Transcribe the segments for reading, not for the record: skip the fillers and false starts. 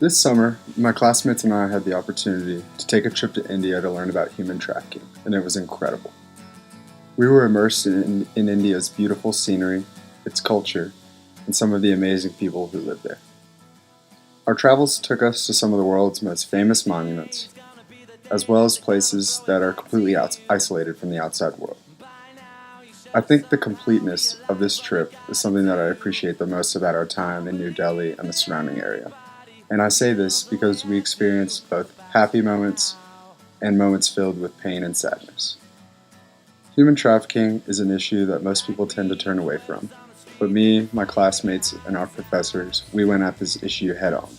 This summer, my classmates and I had the opportunity to take a trip to India to learn about human trafficking, and it was incredible. We were immersed in India's beautiful scenery, its culture, and some of the amazing people who live there. Our travels took us to some of the world's most famous monuments, as well as places that are completely isolated from the outside world. I think the completeness of this trip is something that I appreciate the most about our time in New Delhi and the surrounding area. And I say this because we experienced both happy moments and moments filled with pain and sadness. Human trafficking is an issue that most people tend to turn away from, but me, my classmates, and our professors, we went at this issue head on.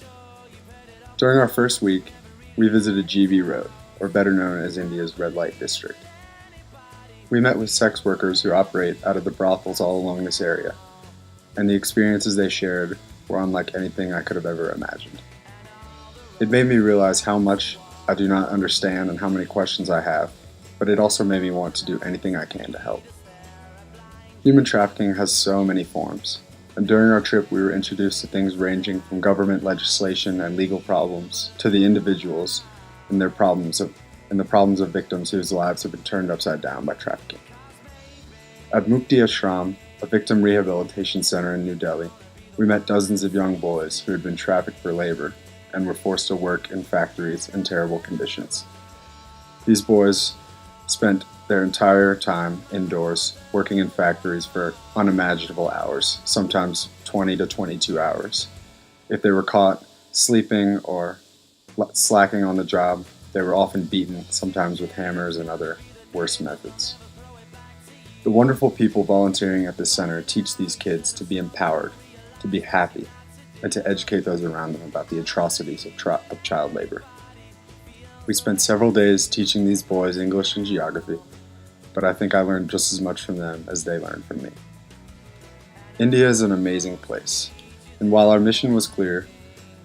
During our first week, we visited GB Road, or better known as India's red light district. We met with sex workers who operate out of the brothels all along this area, and the experiences they shared were unlike anything I could have ever imagined. It made me realize how much I do not understand and how many questions I have, but it also made me want to do anything I can to help. Human trafficking has so many forms, and during our trip we were introduced to things ranging from government legislation and legal problems to the individuals and the problems of victims whose lives have been turned upside down by trafficking. At Mukti Ashram, a victim rehabilitation center in New Delhi, we met dozens of young boys who had been trafficked for labor and were forced to work in factories in terrible conditions. These boys spent their entire time indoors, working in factories for unimaginable hours, sometimes 20 to 22 hours. If they were caught sleeping or slacking on the job, they were often beaten, sometimes with hammers and other worse methods. The wonderful people volunteering at this center teach these kids to be empowered, to be happy, and to educate those around them about the atrocities of child labor. We spent several days teaching these boys English and geography, but I think I learned just as much from them as they learned from me. India is an amazing place, and while our mission was clear,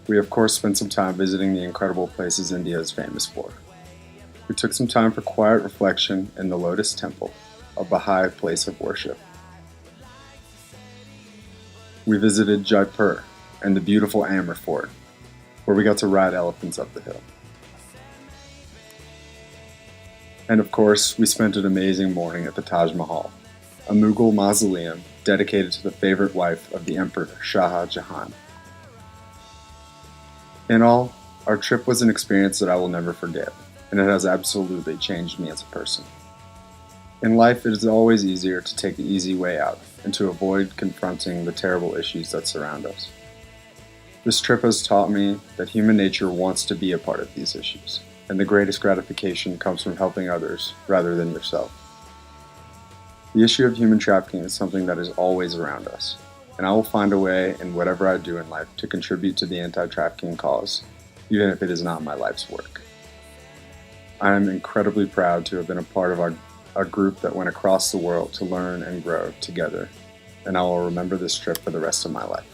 we of course spent some time visiting the incredible places India is famous for. We took some time for quiet reflection in the Lotus Temple, a Baha'i place of worship. We visited Jaipur and the beautiful Amber Fort, where we got to ride elephants up the hill. And of course, we spent an amazing morning at the Taj Mahal, a Mughal mausoleum dedicated to the favorite wife of the Emperor Shah Jahan. In all, our trip was an experience that I will never forget, and it has absolutely changed me as a person. In life, it is always easier to take the easy way out and to avoid confronting the terrible issues that surround us. This trip has taught me that human nature wants to be a part of these issues, and the greatest gratification comes from helping others rather than yourself. The issue of human trafficking is something that is always around us, and I will find a way in whatever I do in life to contribute to the anti-trafficking cause, even if it is not my life's work. I am incredibly proud to have been a part of a group that went across the world to learn and grow together, and I will remember this trip for the rest of my life.